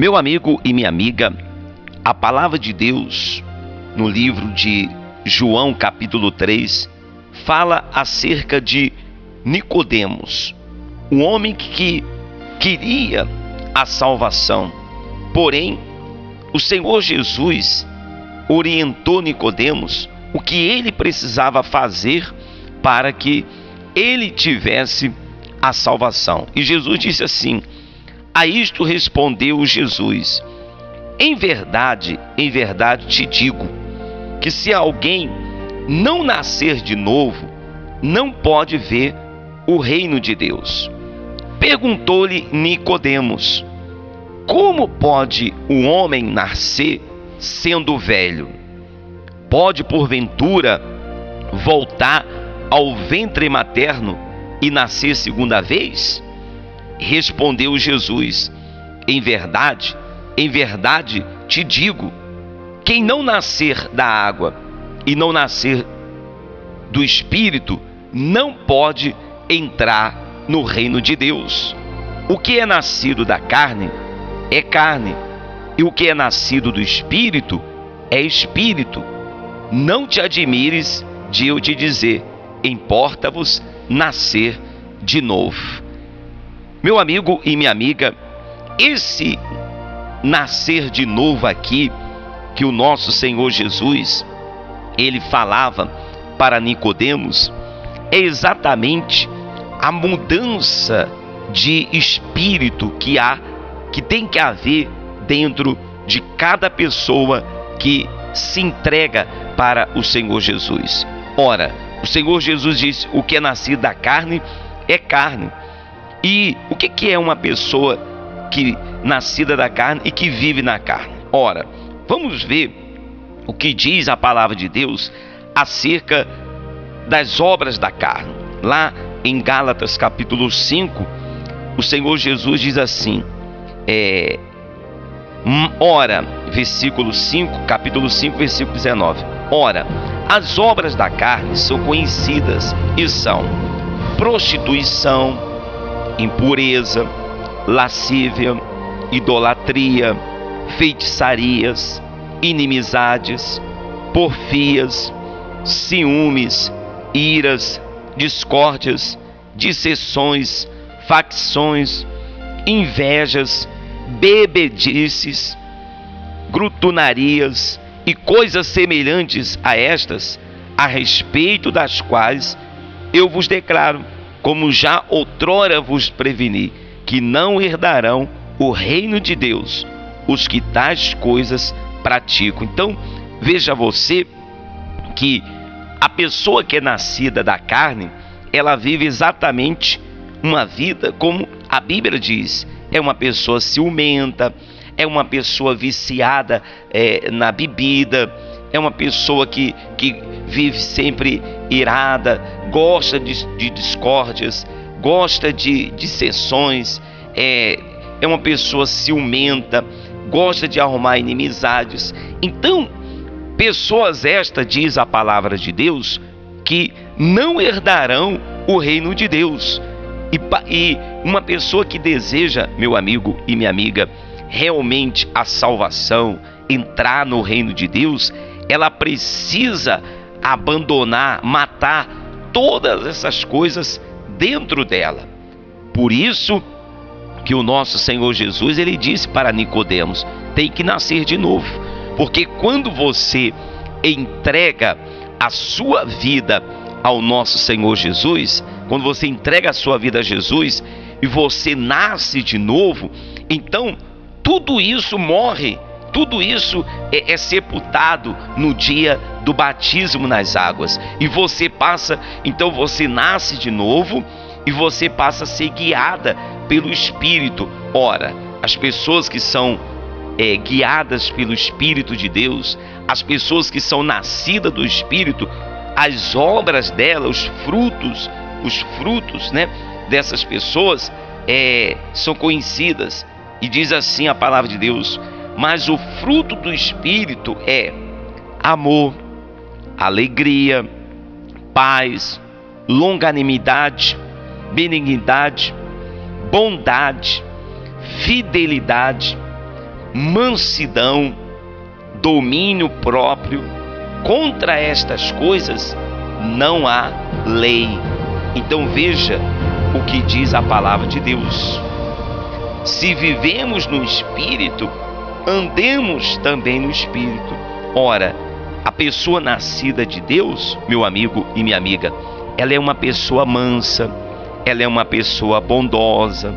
Meu amigo e minha amiga, a palavra de Deus, no livro de João, capítulo 3, fala acerca de Nicodemos, um homem que queria a salvação. Porém, o Senhor Jesus orientou Nicodemos o que ele precisava fazer para que ele tivesse a salvação. E Jesus disse assim: a isto respondeu Jesus: em verdade te digo, que se alguém não nascer de novo, não pode ver o reino de Deus. Perguntou-lhe Nicodemos: como pode um homem nascer sendo velho? Pode porventura voltar ao ventre materno e nascer segunda vez? Respondeu Jesus: em verdade te digo, quem não nascer da água e não nascer do Espírito, não pode entrar no reino de Deus. O que é nascido da carne é carne, e o que é nascido do Espírito é Espírito. Não te admires de eu te dizer: importa-vos nascer de novo. Meu amigo e minha amiga, esse nascer de novo aqui, que o nosso Senhor Jesus, ele falava para Nicodemos, é exatamente a mudança de espírito que tem que haver dentro de cada pessoa que se entrega para o Senhor Jesus. Ora, o Senhor Jesus disse: o que é nascido da carne é carne. E o que é uma pessoa que nascida da carne e que vive na carne? Ora, vamos ver o que diz a palavra de Deus acerca das obras da carne. Lá em Gálatas capítulo 5, o Senhor Jesus diz assim, versículo 5, capítulo 5, versículo 19. Ora, as obras da carne são conhecidas e são prostituição, impureza, lascívia, idolatria, feitiçarias, inimizades, porfias, ciúmes, iras, discórdias, dissensões, facções, invejas, bebedices, grutunarias e coisas semelhantes a estas, a respeito das quais eu vos declaro, como já outrora vos preveni, que não herdarão o reino de Deus os que tais coisas praticam. Então, veja você que a pessoa que é nascida da carne, ela vive exatamente uma vida como a Bíblia diz. É uma pessoa ciumenta, é uma pessoa viciada na bebida, é uma pessoa que vive sempre irada, gosta de discórdias, gosta de dissensões, é uma pessoa ciumenta, gosta de arrumar inimizades. Então, pessoas estas, diz a palavra de Deus, que não herdarão o reino de Deus. E uma pessoa que deseja, meu amigo e minha amiga, realmente a salvação, entrar no reino de Deus, ela precisa abandonar, matar todas essas coisas dentro dela. Por isso que o nosso Senhor Jesus, ele disse para Nicodemos: tem que nascer de novo. Porque quando você entrega a sua vida ao nosso Senhor Jesus, quando você entrega a sua vida a Jesus e você nasce de novo, então tudo isso morre, tudo isso é sepultado no dia do batismo nas águas. E você passa, então você nasce de novo e você passa a ser guiada pelo Espírito. Ora, as pessoas que são guiadas pelo Espírito de Deus, as pessoas que são nascidas do Espírito, as obras dela, os frutos, né, dessas pessoas são conhecidas. E diz assim a palavra de Deus: mas o fruto do Espírito é amor, alegria, paz, longanimidade, benignidade, bondade, fidelidade, mansidão, domínio próprio. Contra estas coisas não há lei. Então veja o que diz a palavra de Deus. Se vivemos no Espírito, andemos também no Espírito. Ora, a pessoa nascida de Deus, meu amigo e minha amiga, ela é uma pessoa mansa, ela é uma pessoa bondosa,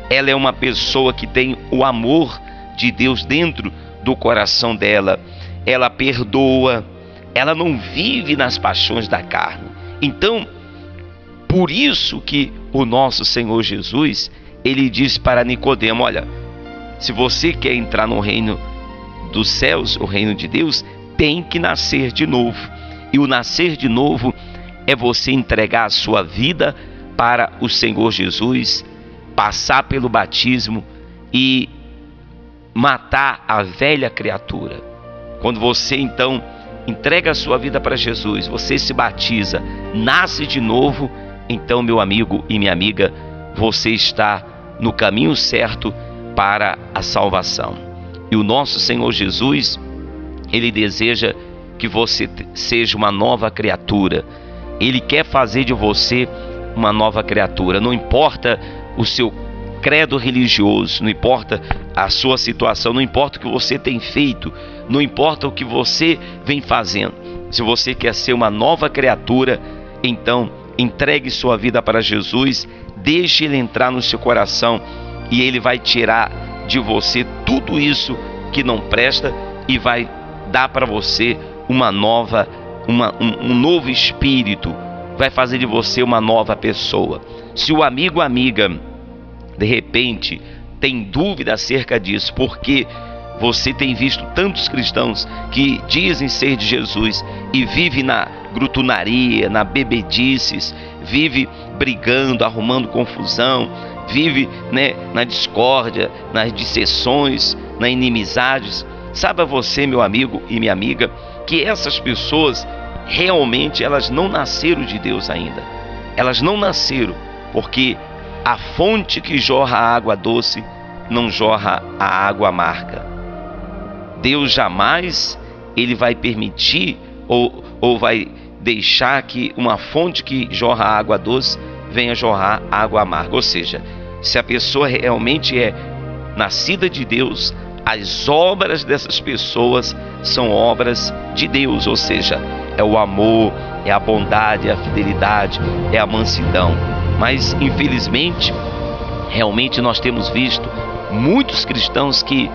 ela é uma pessoa que tem o amor de Deus dentro do coração dela. Ela perdoa, ela não vive nas paixões da carne. Então, por isso que o nosso Senhor Jesus, ele diz para Nicodemo: olha, se você quer entrar no reino dos céus, o reino de Deus, tem que nascer de novo. E o nascer de novo é você entregar a sua vida para o Senhor Jesus, passar pelo batismo e matar a velha criatura. Quando você então entrega a sua vida para Jesus, você se batiza, nasce de novo, então, meu amigo e minha amiga, você está no caminho certo para a salvação. E o nosso Senhor Jesus, ele deseja que você seja uma nova criatura. Ele quer fazer de você uma nova criatura. Não importa o seu credo religioso, não importa a sua situação, não importa o que você tem feito, não importa o que você vem fazendo. Se você quer ser uma nova criatura, então entregue sua vida para Jesus, deixe Ele entrar no seu coração e Ele vai tirar de você tudo isso que não presta e vai dar para você uma nova, um novo espírito, vai fazer de você uma nova pessoa. Se o amigo ou amiga, de repente, tem dúvida acerca disso, porque você tem visto tantos cristãos que dizem ser de Jesus e vivem na grutunaria, na bebedices, vive brigando, arrumando confusão, vive, na discórdia, nas dissensões, nas inimizades. Saiba você, meu amigo e minha amiga, que essas pessoas realmente elas não nasceram de Deus ainda. Elas não nasceram, porque a fonte que jorra a água doce não jorra a água amarga. Deus jamais ele vai permitir ou vai deixar que uma fonte que jorra água doce venha jorrar água amarga. Ou seja, se a pessoa realmente é nascida de Deus, as obras dessas pessoas são obras de Deus, ou seja, é o amor, é a bondade, é a fidelidade, é a mansidão. Mas infelizmente, realmente nós temos visto muitos cristãos que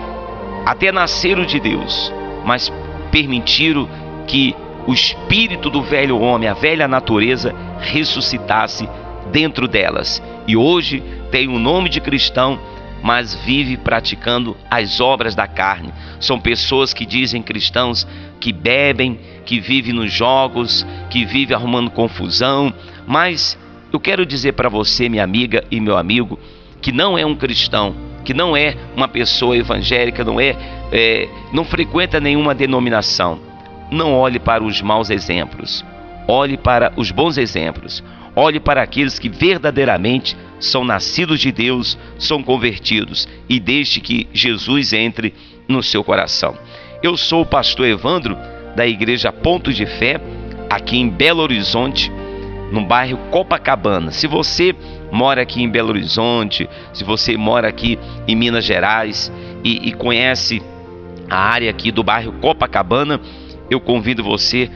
até nasceram de Deus, mas permitiram que o espírito do velho homem, a velha natureza, ressuscitasse dentro delas. E hoje tem o nome de cristão, mas vive praticando as obras da carne. São pessoas que dizem cristãos, que bebem, que vivem nos jogos, que vivem arrumando confusão. Mas eu quero dizer para você, minha amiga e meu amigo, que não é um cristão, que não é uma pessoa evangélica, não frequenta nenhuma denominação. Não olhe para os maus exemplos, olhe para os bons exemplos. Olhe para aqueles que verdadeiramente são nascidos de Deus, são convertidos, e deixe que Jesus entre no seu coração. Eu sou o pastor Evandro, da Igreja Ponto de Fé, aqui em Belo Horizonte, no bairro Copacabana. Se você mora aqui em Belo Horizonte, se você mora aqui em Minas Gerais e conhece a área aqui do bairro Copacabana, eu convido você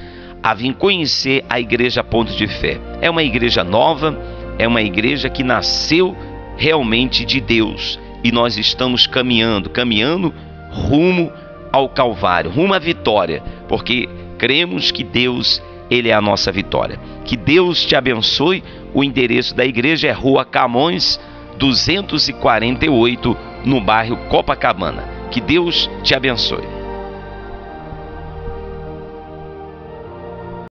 a vir conhecer a Igreja Ponto de Fé. É uma igreja nova, é uma igreja que nasceu realmente de Deus, e nós estamos caminhando rumo ao Calvário, rumo à vitória, porque cremos que Deus, Ele é a nossa vitória. Que Deus te abençoe. O endereço da igreja é Rua Camões 248, no bairro Copacabana. Que Deus te abençoe.